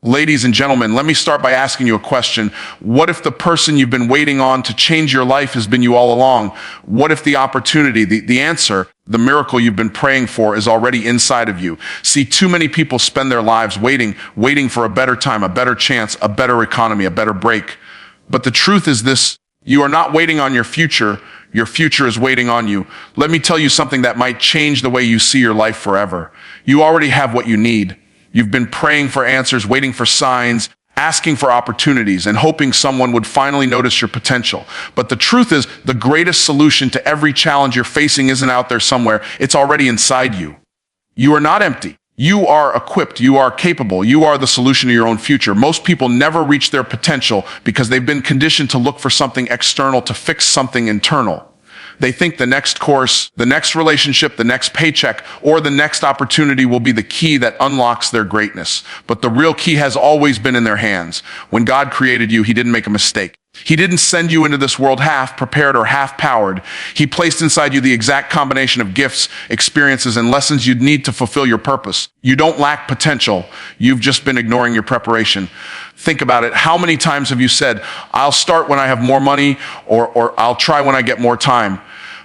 Ladies and gentlemen, let me start by asking you a question. What if the person you've been waiting on to change your life has been you all along? What if the opportunity, the answer, the miracle you've been praying for is already inside of you? See, too many people spend their lives waiting for a better time, a better chance, a better economy, a better break. But the truth is this: you are not waiting on your future is waiting on you. Let me tell you something that might change the way you see your life forever. You already have what you need. You've been praying for answers, waiting for signs, asking for opportunities, and hoping someone would finally notice your potential. But the truth is, the greatest solution to every challenge you're facing isn't out there somewhere. It's already inside you. You are not empty. You are equipped. You are capable. You are the solution to your own future. Most people never reach their potential because they've been conditioned to look for something external to fix something internal. They think the next course, the next relationship, the next paycheck, or the next opportunity will be the key that unlocks their greatness. But the real key has always been in their hands. When God created you, He didn't make a mistake. He didn't send you into this world half prepared or half powered. He placed inside you the exact combination of gifts, experiences, and lessons you'd need to fulfill your purpose. You don't lack potential. You've just been ignoring your preparation. Think about it. How many times have you said, I'll start when I have more money, or I'll try when I get more time?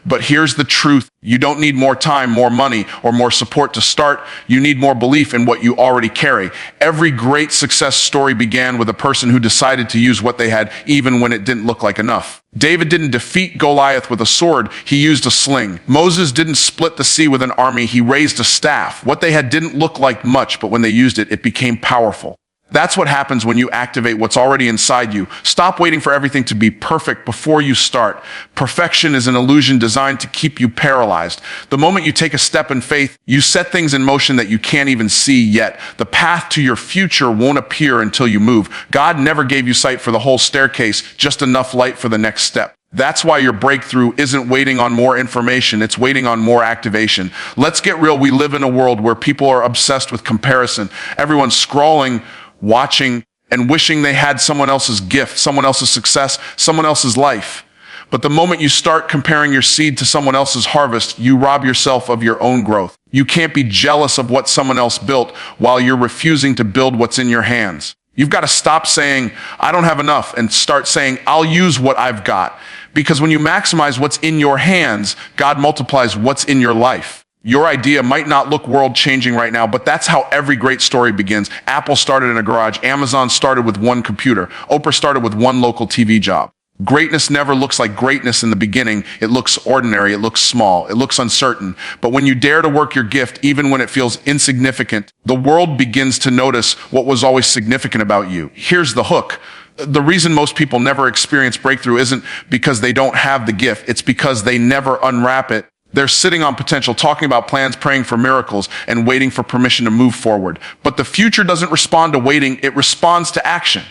But here's the truth. You don't need more time, more money, or more support to start. You need more belief in what you already carry. Every great success story began with a person who decided to use what they had, even when it didn't look like enough. David didn't defeat Goliath with a sword. He used a sling. Moses didn't split the sea with an army. He raised a staff. What they had didn't look like much, but when they used it, it became powerful. That's what happens when you activate what's already inside you. Stop waiting for everything to be perfect before you start. Perfection is an illusion designed to keep you paralyzed. The moment you take a step in faith, you set things in motion that you can't even see yet. The path to your future won't appear until you move. God never gave you sight for the whole staircase, just enough light for the next step. That's why your breakthrough isn't waiting on more information, it's waiting on more activation. Let's get real. We live in a world where people are obsessed with comparison. Everyone's scrolling, watching, and wishing they had someone else's gift, someone else's success, someone else's life. But the moment you start comparing your seed to someone else's harvest, you rob yourself of your own growth. You can't be jealous of what someone else built while you're refusing to build what's in your hands. You've got to stop saying, I don't have enough, and start saying, I'll use what I've got. Because when you maximize what's in your hands, God multiplies what's in your life. Your idea might not look world-changing right now, but that's how every great story begins. Apple started in a garage. Amazon started with one computer. Oprah started with one local TV job. Greatness never looks like greatness in the beginning. It looks ordinary. It looks small. It looks uncertain. But when you dare to work your gift, even when it feels insignificant, the world begins to notice what was always significant about you. Here's the hook. The reason most people never experience breakthrough isn't because they don't have the gift. It's because they never unwrap it. They're sitting on potential, talking about plans, praying for miracles, and waiting for permission to move forward. But the future doesn't respond to waiting, it responds to action.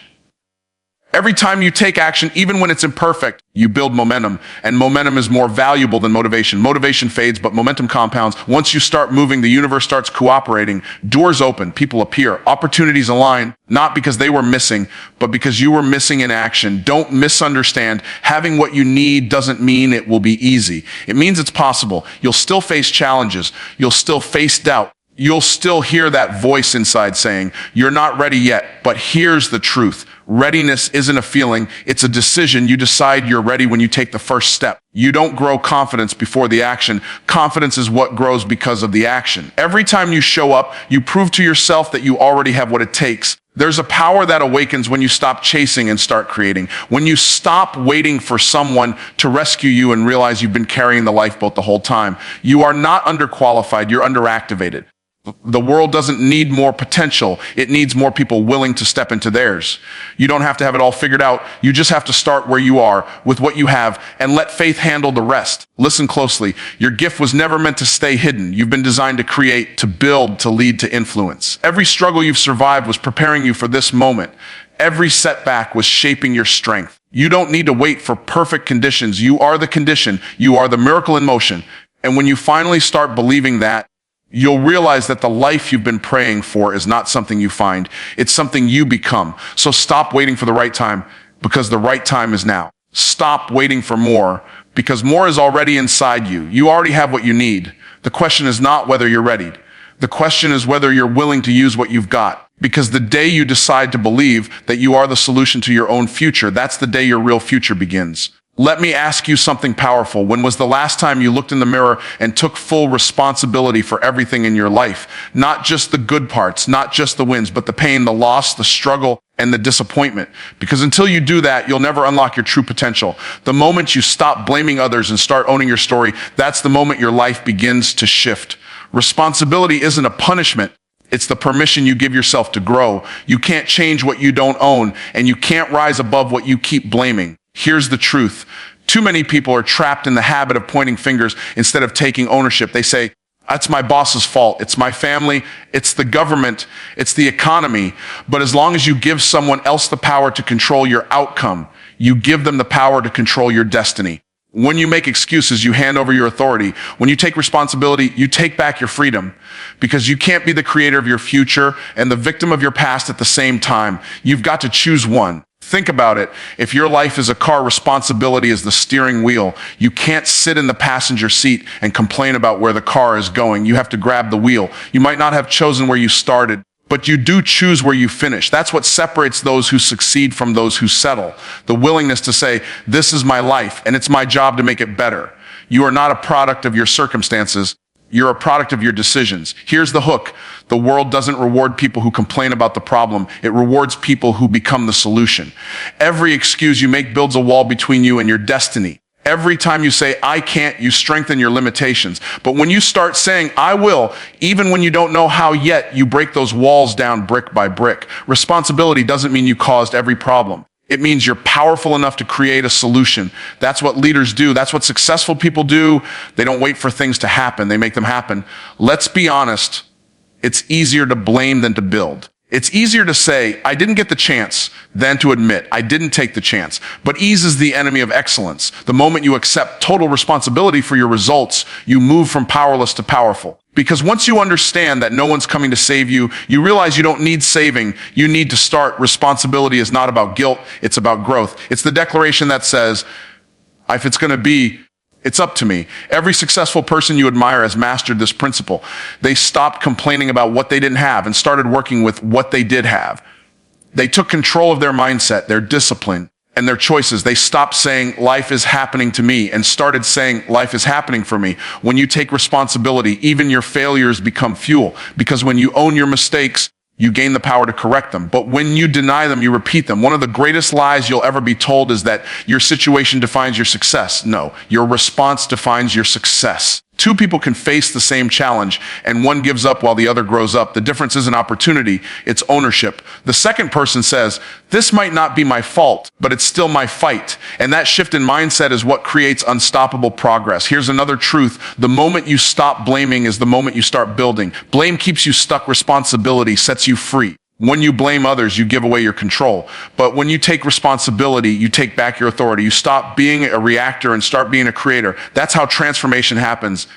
Every time you take action, even when it's imperfect, you build momentum. And momentum is more valuable than motivation. Motivation fades, but momentum compounds. Once you start moving, the universe starts cooperating. Doors open, people appear, opportunities align, not because they were missing, but because you were missing in action. Don't misunderstand. Having what you need doesn't mean it will be easy. It means it's possible. You'll still face challenges. You'll still face doubt. You'll still hear that voice inside saying, you're not ready yet. But here's the truth. Readiness isn't a feeling, it's a decision. You decide you're ready when you take the first step. You don't grow confidence before the action. Confidence is what grows because of the action. Every time you show up, you prove to yourself that you already have what it takes. There's a power that awakens when you stop chasing and start creating. When you stop waiting for someone to rescue you and realize you've been carrying the lifeboat the whole time. You are not underqualified, you're underactivated. The world doesn't need more potential. It needs more people willing to step into theirs. You don't have to have it all figured out. You just have to start where you are with what you have and let faith handle the rest. Listen closely. Your gift was never meant to stay hidden. You've been designed to create, to build, to lead, to influence. Every struggle you've survived was preparing you for this moment. Every setback was shaping your strength. You don't need to wait for perfect conditions. You are the condition. You are the miracle in motion. And when you finally start believing that, you'll realize that the life you've been praying for is not something you find. It's something you become. So stop waiting for the right time, because the right time is now. Stop waiting for more, because more is already inside you. You already have what you need. The question is not whether you're ready. The question is whether you're willing to use what you've got. Because the day you decide to believe that you are the solution to your own future, that's the day your real future begins. Let me ask you something powerful. When was the last time you looked in the mirror and took full responsibility for everything in your life? Not just the good parts, not just the wins, but the pain, the loss, the struggle, and the disappointment. Because until you do that, you'll never unlock your true potential. The moment you stop blaming others and start owning your story, that's the moment your life begins to shift. Responsibility isn't a punishment. It's the permission you give yourself to grow. You can't change what you don't own, and you can't rise above what you keep blaming. Here's the truth. Too many people are trapped in the habit of pointing fingers instead of taking ownership. They say, that's my boss's fault. It's my family. It's the government. It's the economy. But as long as you give someone else the power to control your outcome, you give them the power to control your destiny. When you make excuses, you hand over your authority. When you take responsibility, you take back your freedom. Because you can't be the creator of your future and the victim of your past at the same time. You've got to choose one. Think about it. If your life is a car, responsibility is the steering wheel. You can't sit in the passenger seat and complain about where the car is going. You have to grab the wheel. You might not have chosen where you started, but you do choose where you finish. That's what separates those who succeed from those who settle. The willingness to say, this is my life and it's my job to make it better. You are not a product of your circumstances. You're a product of your decisions. Here's the hook. The world doesn't reward people who complain about the problem. It rewards people who become the solution. Every excuse you make builds a wall between you and your destiny. Every time you say, I can't, you strengthen your limitations. But when you start saying, I will, even when you don't know how yet, you break those walls down brick by brick. Responsibility doesn't mean you caused every problem. It means you're powerful enough to create a solution. That's what leaders do. That's what successful people do. They don't wait for things to happen. They make them happen. Let's be honest. It's easier to blame than to build. It's easier to say, I didn't get the chance, than to admit, I didn't take the chance. But ease is the enemy of excellence. The moment you accept total responsibility for your results, you move from powerless to powerful. Because once you understand that no one's coming to save you, you realize you don't need saving. You need to start. Responsibility is not about guilt. It's about growth. It's the declaration that says, if it's going to be, it's up to me. Every successful person you admire has mastered this principle. They stopped complaining about what they didn't have and started working with what they did have. They took control of their mindset, their discipline, and their choices. They stopped saying, life is happening to me, and started saying, life is happening for me. When you take responsibility, even your failures become fuel. Because when you own your mistakes, you gain the power to correct them. But when you deny them, you repeat them. One of the greatest lies you'll ever be told is that your situation defines your success. No, your response defines your success. Two people can face the same challenge, and one gives up while the other grows up. The difference isn't opportunity, it's ownership. The second person says, this might not be my fault, but it's still my fight. And that shift in mindset is what creates unstoppable progress. Here's another truth. The moment you stop blaming is the moment you start building. Blame keeps you stuck. Responsibility sets you free. When you blame others, you give away your control. But when you take responsibility, you take back your authority. You stop being a reactor and start being a creator. That's how transformation happens.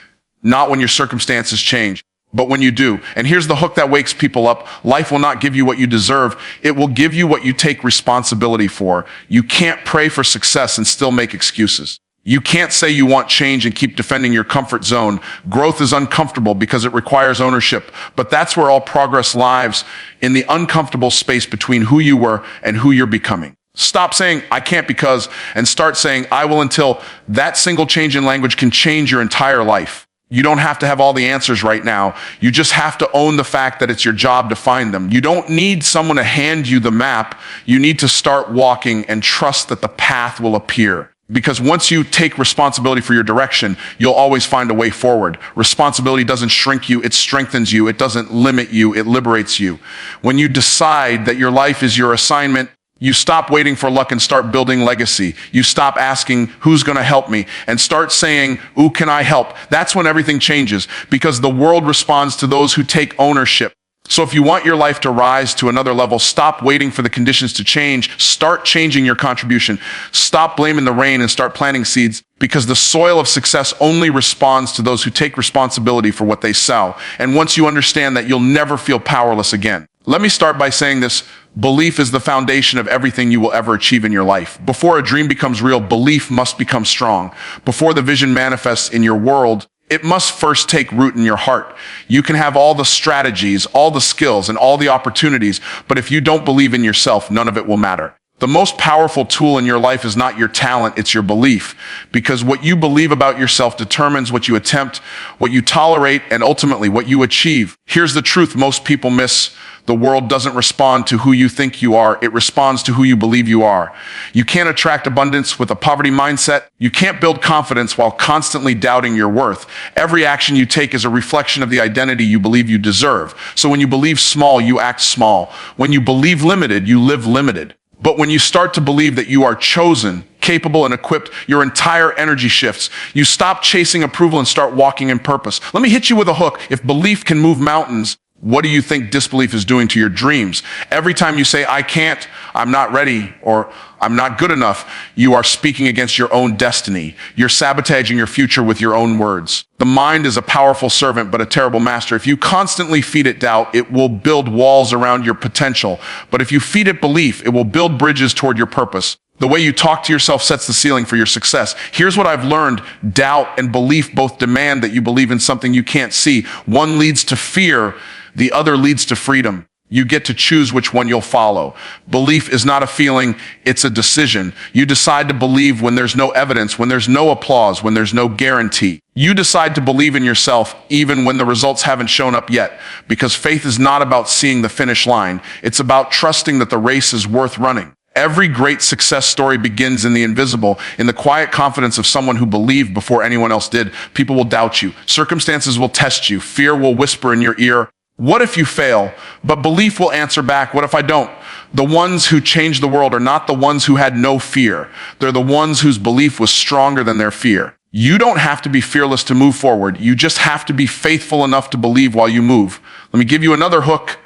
Not when your circumstances change, but when you do. And here's the hook that wakes people up. Life will not give you what you deserve. It will give you what you take responsibility for. You can't pray for success and still make excuses. You can't say you want change and keep defending your comfort zone. Growth is uncomfortable because it requires ownership. But that's where all progress lies, in the uncomfortable space between who you were and who you're becoming. Stop saying, I can't because, and start saying, I will, until that single change in language can change your entire life. You don't have to have all the answers right now. You just have to own the fact that it's your job to find them. You don't need someone to hand you the map. You need to start walking and trust that the path will appear. Because once you take responsibility for your direction, you'll always find a way forward. Responsibility doesn't shrink you, it strengthens you. It doesn't limit you, it liberates you. When you decide that your life is your assignment, you stop waiting for luck and start building legacy. You stop asking, who's going to help me? And start saying, who can I help? That's when everything changes, because the world responds to those who take ownership. So if you want your life to rise to another level, stop waiting for the conditions to change. Start changing your contribution. Stop blaming the rain and start planting seeds, because the soil of success only responds to those who take responsibility for what they sow. And once you understand that, you'll never feel powerless again. Let me start by saying this. Belief is the foundation of everything you will ever achieve in your life. Before a dream becomes real, belief must become strong. Before the vision manifests in your world, It must first take root in your heart. You can have all the strategies, all the skills, and all the opportunities, but if you don't believe in yourself, none of it will matter. The most powerful tool in your life is not your talent, it's your belief. Because what you believe about yourself determines what you attempt, what you tolerate, and ultimately what you achieve. Here's the truth most people miss. The world doesn't respond to who you think you are. It responds to who you believe you are. You can't attract abundance with a poverty mindset. You can't build confidence while constantly doubting your worth. Every action you take is a reflection of the identity you believe you deserve. So when you believe small, you act small. When you believe limited, you live limited. But when you start to believe that you are chosen, capable, and equipped, your entire energy shifts. You stop chasing approval and start walking in purpose. Let me hit you with a hook. If belief can move mountains, what do you think disbelief is doing to your dreams? Every time you say, I can't, I'm not ready, or I'm not good enough, you are speaking against your own destiny. You're sabotaging your future with your own words. The mind is a powerful servant, but a terrible master. If you constantly feed it doubt, it will build walls around your potential. But if you feed it belief, it will build bridges toward your purpose. The way you talk to yourself sets the ceiling for your success. Here's what I've learned. Doubt and belief both demand that you believe in something you can't see. One leads to fear. The other leads to freedom. You get to choose which one you'll follow. Belief is not a feeling, it's a decision. You decide to believe when there's no evidence, when there's no applause, when there's no guarantee. You decide to believe in yourself even when the results haven't shown up yet, because faith is not about seeing the finish line. It's about trusting that the race is worth running. Every great success story begins in the invisible, in the quiet confidence of someone who believed before anyone else did. People will doubt you. Circumstances will test you. Fear will whisper in your ear, what if you fail? But belief will answer back, what if I don't? The ones who change the world are not the ones who had no fear. They're the ones whose belief was stronger than their fear. You don't have to be fearless to move forward. You just have to be faithful enough to believe while you move. Let me give you another hook.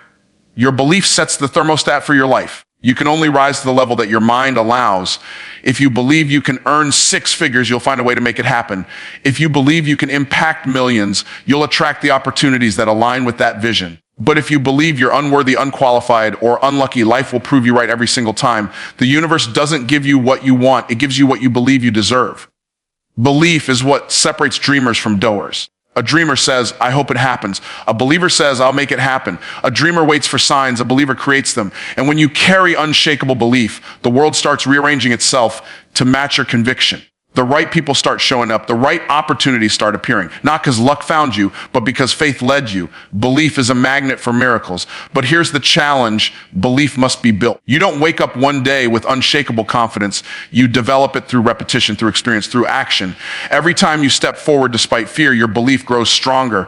Your belief sets the thermostat for your life. You can only rise to the level that your mind allows. If you believe you can earn 6 figures, you'll find a way to make it happen. If you believe you can impact millions, you'll attract the opportunities that align with that vision. But if you believe you're unworthy, unqualified, or unlucky, life will prove you right every single time. The universe doesn't give you what you want. It gives you what you believe you deserve. Belief is what separates dreamers from doers. A dreamer says, I hope it happens. A believer says, I'll make it happen. A dreamer waits for signs. A believer creates them. And when you carry unshakable belief, the world starts rearranging itself to match your conviction. The right people start showing up. The right opportunities start appearing. Not because luck found you, but because faith led you. Belief is a magnet for miracles. But here's the challenge. Belief must be built. You don't wake up one day with unshakable confidence. You develop it through repetition, through experience, through action. Every time you step forward despite fear, your belief grows stronger.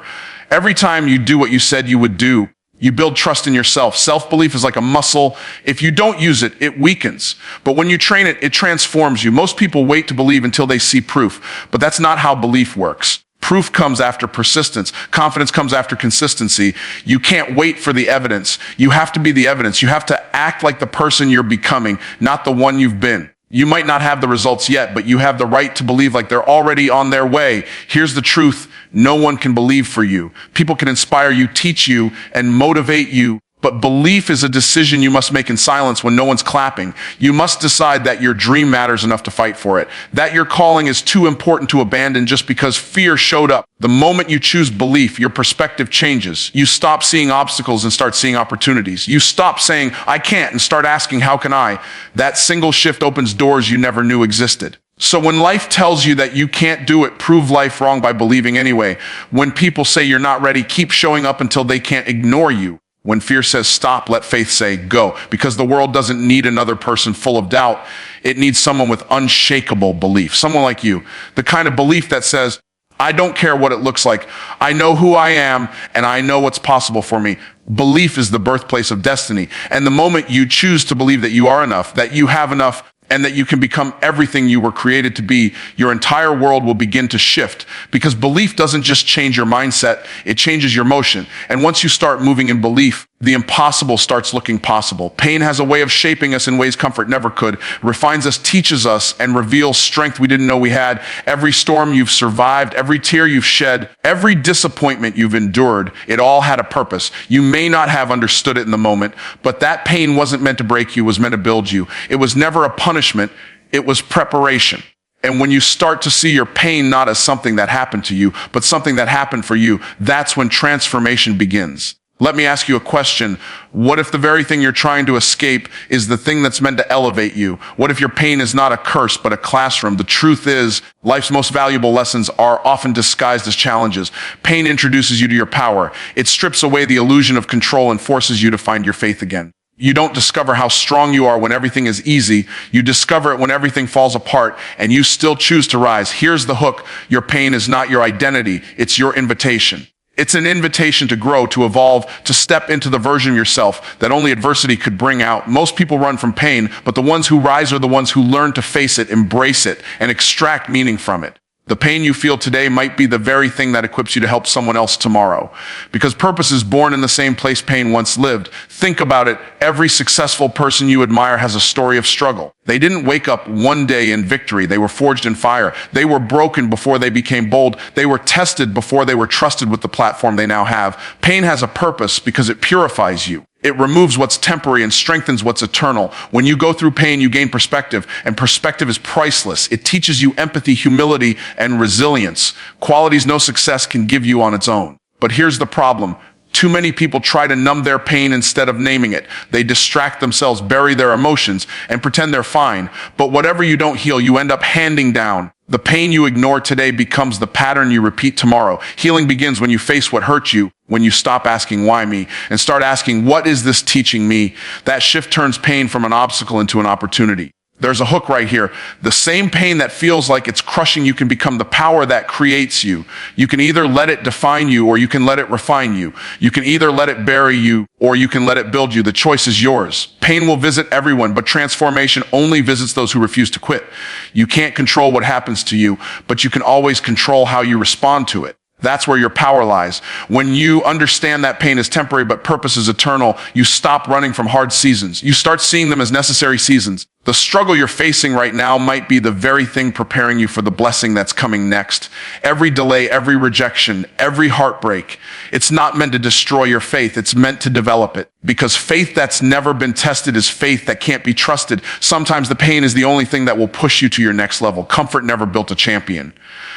Every time you do what you said you would do, you build trust in yourself. Self-belief is like a muscle. If you don't use it, it weakens. But when you train it, it transforms you. Most people wait to believe until they see proof, but that's not how belief works. Proof comes after persistence. Confidence comes after consistency. You can't wait for the evidence. You have to be the evidence. You have to act like the person you're becoming, not the one you've been. You might not have the results yet, but you have the right to believe like they're already on their way. Here's the truth. No one can believe for you. People can inspire you, teach you, and motivate you. But belief is a decision you must make in silence when no one's clapping. You must decide that your dream matters enough to fight for it, that your calling is too important to abandon just because fear showed up. The moment you choose belief, your perspective changes. You stop seeing obstacles and start seeing opportunities. You stop saying, I can't, and start asking, how can I? That single shift opens doors you never knew existed. So when life tells you that you can't do it, prove life wrong by believing anyway. When people say you're not ready, keep showing up until they can't ignore you. When fear says stop, let faith say go. Because the world doesn't need another person full of doubt. It needs someone with unshakable belief. Someone like you. The kind of belief that says, I don't care what it looks like. I know who I am and I know what's possible for me. Belief is the birthplace of destiny. And the moment you choose to believe that you are enough, that you have enough, and that you can become everything you were created to be, your entire world will begin to shift. Because belief doesn't just change your mindset, it changes your motion. And once you start moving in belief, the impossible starts looking possible. Pain has a way of shaping us in ways comfort never could, refines us, teaches us, and reveals strength we didn't know we had. Every storm you've survived, every tear you've shed, every disappointment you've endured, it all had a purpose. You may not have understood it in the moment, but that pain wasn't meant to break you, it was meant to build you. It was never a punishment, it was preparation. And when you start to see your pain not as something that happened to you, but something that happened for you, that's when transformation begins. Let me ask you a question. What if the very thing you're trying to escape is the thing that's meant to elevate you? What if your pain is not a curse, but a classroom? The truth is, life's most valuable lessons are often disguised as challenges. Pain introduces you to your power. It strips away the illusion of control and forces you to find your faith again. You don't discover how strong you are when everything is easy. You discover it when everything falls apart and you still choose to rise. Here's the hook. Your pain is not your identity. It's your invitation. It's an invitation to grow, to evolve, to step into the version of yourself that only adversity could bring out. Most people run from pain, but the ones who rise are the ones who learn to face it, embrace it, and extract meaning from it. The pain you feel today might be the very thing that equips you to help someone else tomorrow. Because purpose is born in the same place pain once lived. Think about it. Every successful person you admire has a story of struggle. They didn't wake up one day in victory. They were forged in fire. They were broken before they became bold. They were tested before they were trusted with the platform they now have. Pain has a purpose because it purifies you. It removes what's temporary and strengthens what's eternal. When you go through pain, you gain perspective, and perspective is priceless. It teaches you empathy, humility, and resilience, qualities no success can give you on its own. But here's the problem. Too many people try to numb their pain instead of naming it. They distract themselves, bury their emotions, and pretend they're fine. But whatever you don't heal, you end up handing down. The pain you ignore today becomes the pattern you repeat tomorrow. Healing begins when you face what hurt you, when you stop asking why me and start asking, what is this teaching me? That shift turns pain from an obstacle into an opportunity. There's a hook right here. The same pain that feels like it's crushing you can become the power that creates you. You can either let it define you or you can let it refine you. You can either let it bury you or you can let it build you. The choice is yours. Pain will visit everyone, but transformation only visits those who refuse to quit. You can't control what happens to you, but you can always control how you respond to it. That's where your power lies. When you understand that pain is temporary but purpose is eternal, you stop running from hard seasons. You start seeing them as necessary seasons. The struggle you're facing right now might be the very thing preparing you for the blessing that's coming next. Every delay, every rejection, every heartbreak, it's not meant to destroy your faith. It's meant to develop it. Because faith that's never been tested is faith that can't be trusted. Sometimes the pain is the only thing that will push you to your next level. Comfort never built a champion.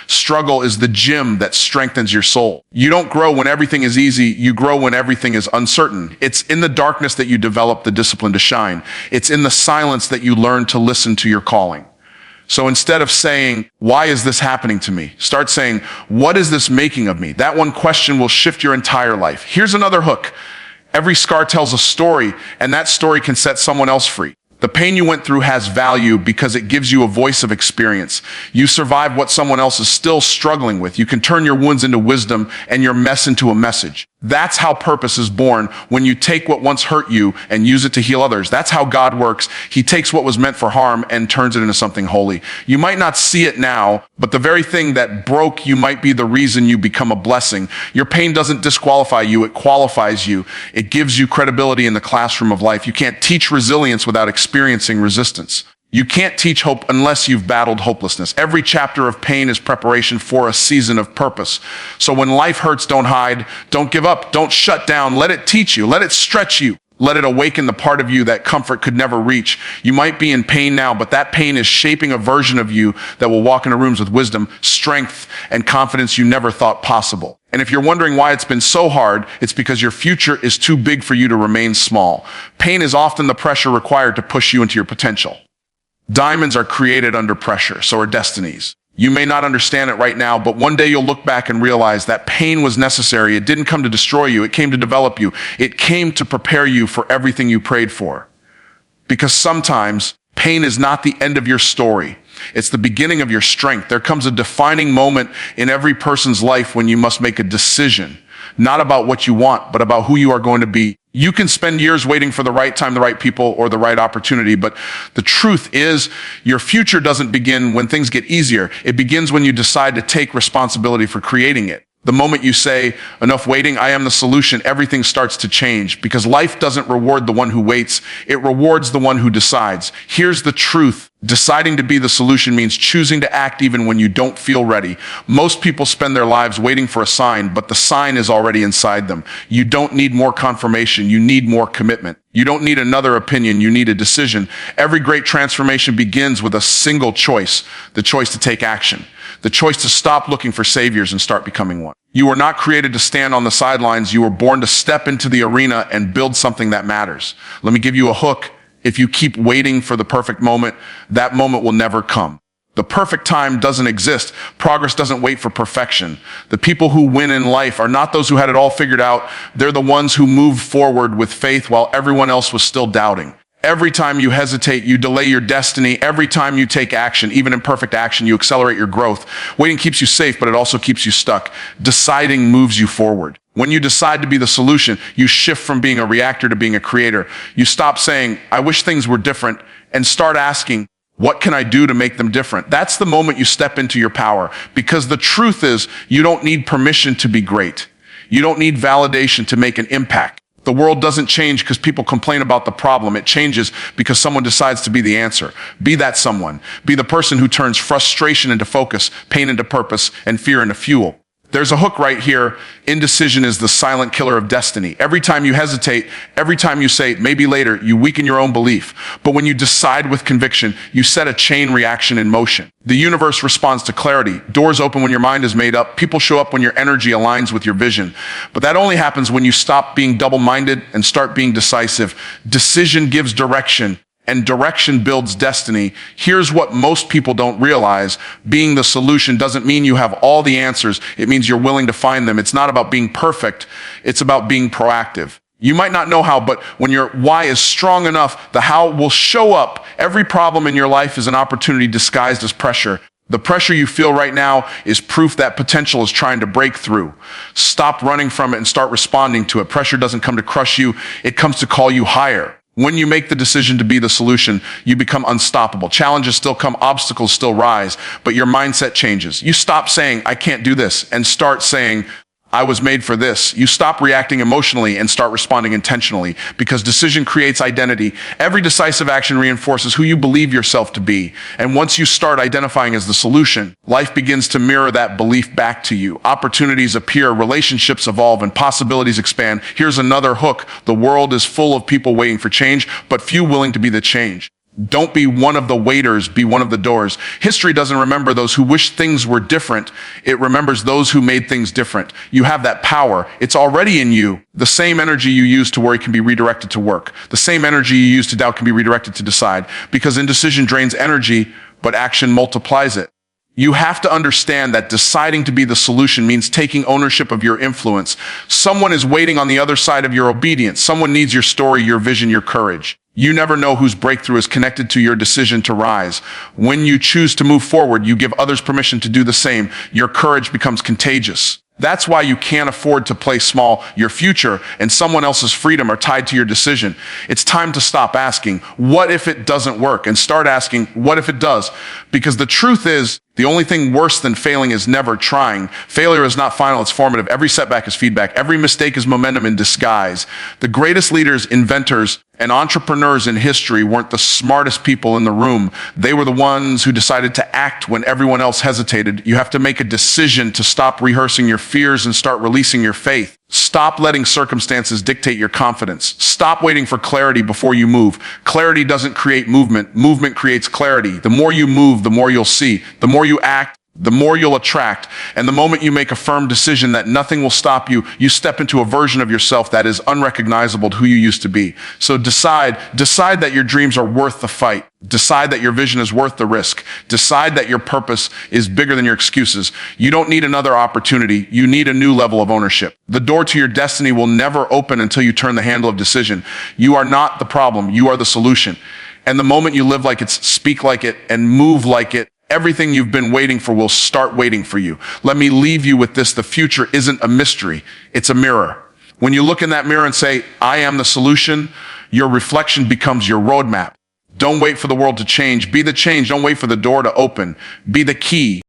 Struggle is the gym that strengthens your soul. You don't grow when everything is easy. You grow when everything is uncertain. It's in the darkness that you develop the discipline to shine. It's in the silence that you learn to listen to your calling. So instead of saying, why is this happening to me? Start saying, what is this making of me? That one question will shift your entire life. Here's another hook. Every scar tells a story, and that story can set someone else free. The pain you went through has value because it gives you a voice of experience. You survive what someone else is still struggling with. You can turn your wounds into wisdom and your mess into a message. That's how purpose is born, when you take what once hurt you and use it to heal others. That's how God works. He takes what was meant for harm and turns it into something holy. You might not see it now, but the very thing that broke you might be the reason you become a blessing. Your pain doesn't disqualify you, it qualifies you. It gives you credibility in the classroom of life. You can't teach resilience without experiencing resistance. You can't teach hope unless you've battled hopelessness. Every chapter of pain is preparation for a season of purpose. So when life hurts, don't hide, don't give up, don't shut down. Let it teach you, let it stretch you, let it awaken the part of you that comfort could never reach. You might be in pain now, but that pain is shaping a version of you that will walk into rooms with wisdom, strength, and confidence you never thought possible. And if you're wondering why it's been so hard, it's because your future is too big for you to remain small. Pain is often the pressure required to push you into your potential. Diamonds are created under pressure, so are destinies. You may not understand it right now, but one day you'll look back and realize that pain was necessary. It didn't come to destroy you. It came to develop you. It came to prepare you for everything you prayed for. Because sometimes pain is not the end of your story. It's the beginning of your strength. There comes a defining moment in every person's life when you must make a decision, not about what you want, but about who you are going to be. You can spend years waiting for the right time, the right people, or the right opportunity, but the truth is your future doesn't begin when things get easier. It begins when you decide to take responsibility for creating it. The moment you say, enough waiting, I am the solution, everything starts to change, because life doesn't reward the one who waits, it rewards the one who decides. Here's the truth. Deciding to be the solution means choosing to act even when you don't feel ready. Most people spend their lives waiting for a sign, but the sign is already inside them. You don't need more confirmation, you need more commitment. You don't need another opinion, you need a decision. Every great transformation begins with a single choice, the choice to take action. The choice to stop looking for saviors and start becoming one. You were not created to stand on the sidelines. You were born to step into the arena and build something that matters. Let me give you a hook. If you keep waiting for the perfect moment, that moment will never come. The perfect time doesn't exist. Progress doesn't wait for perfection. The people who win in life are not those who had it all figured out. They're the ones who moved forward with faith while everyone else was still doubting. Every time you hesitate, you delay your destiny. Every time you take action, even imperfect action, you accelerate your growth. Waiting keeps you safe, but it also keeps you stuck. Deciding moves you forward. When you decide to be the solution, you shift from being a reactor to being a creator. You stop saying, I wish things were different, and start asking, what can I do to make them different? That's the moment you step into your power, because the truth is, you don't need permission to be great. You don't need validation to make an impact. The world doesn't change because people complain about the problem. It changes because someone decides to be the answer. Be that someone. Be the person who turns frustration into focus, pain into purpose, and fear into fuel. There's a hook right here. Indecision is the silent killer of destiny. Every time you hesitate, every time you say, maybe later, you weaken your own belief. But when you decide with conviction, you set a chain reaction in motion. The universe responds to clarity. Doors open when your mind is made up. People show up when your energy aligns with your vision. But that only happens when you stop being double-minded and start being decisive. Decision gives direction, and direction builds destiny. Here's what most people don't realize. Being the solution doesn't mean you have all the answers. It means you're willing to find them. It's not about being perfect. It's about being proactive. You might not know how, but when your why is strong enough, the how will show up. Every problem in your life is an opportunity disguised as pressure. The pressure you feel right now is proof that potential is trying to break through. Stop running from it and start responding to it. Pressure doesn't come to crush you. It comes to call you higher. When you make the decision to be the solution, you become unstoppable. Challenges still come, obstacles still rise, but your mindset changes. You stop saying, I can't do this, and start saying, I was made for this. You stop reacting emotionally and start responding intentionally, because decision creates identity. Every decisive action reinforces who you believe yourself to be. And once you start identifying as the solution, life begins to mirror that belief back to you. Opportunities appear, relationships evolve, and possibilities expand. Here's another hook. The world is full of people waiting for change, but few willing to be the change. Don't be one of the waiters, be one of the doors. History doesn't remember those who wish things were different. It remembers those who made things different. You have that power. It's already in you. The same energy you use to worry can be redirected to work. The same energy you use to doubt can be redirected to decide, because indecision drains energy, but action multiplies it. You have to understand that deciding to be the solution means taking ownership of your influence. Someone is waiting on the other side of your obedience. Someone needs your story, your vision, your courage. You never know whose breakthrough is connected to your decision to rise. When you choose to move forward, you give others permission to do the same. Your courage becomes contagious. That's why you can't afford to play small. Your future and someone else's freedom are tied to your decision. It's time to stop asking, what if it doesn't work? And start asking, what if it does? Because the truth is, the only thing worse than failing is never trying. Failure is not final, it's formative. Every setback is feedback. Every mistake is momentum in disguise. The greatest leaders, inventors, and entrepreneurs in history weren't the smartest people in the room. They were the ones who decided to act when everyone else hesitated. You have to make a decision to stop rehearsing your fears and start releasing your faith. Stop letting circumstances dictate your confidence. Stop waiting for clarity before you move. Clarity doesn't create movement. Movement creates clarity. The more you move, the more you'll see. The more you act, the more you'll attract. And the moment you make a firm decision that nothing will stop you, you step into a version of yourself that is unrecognizable to who you used to be. So decide that your dreams are worth the fight. Decide that your vision is worth the risk. Decide that your purpose is bigger than your excuses. You don't need another opportunity. You need a new level of ownership. The door to your destiny will never open until you turn the handle of decision. You are not the problem. You are the solution. And the moment you live like it, speak like it, and move like it, everything you've been waiting for will start waiting for you. Let me leave you with this. The future isn't a mystery. It's a mirror. When you look in that mirror and say, I am the solution, your reflection becomes your roadmap. Don't wait for the world to change. Be the change. Don't wait for the door to open. Be the key.